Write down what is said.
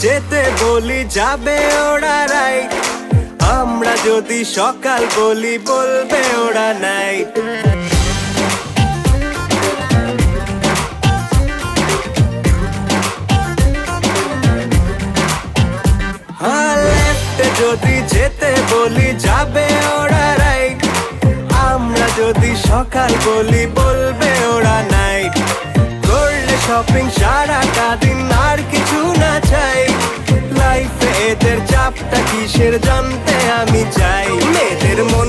যেতে বলি যাবে ওরা রাইট, আমরা যদি সকাল বলি বলবে ওরা নাইট। লেফটে যদি যেতে বলি যাবে ওরা রাইট, আমরা যদি সকাল বলি বলবে ওরা নাইট। করলে শপিং সারাটা দিন আর কিছু না চাই, লাইফে এদের চাপটা কিসের জানতে আমি চাই। মেয়েদের মন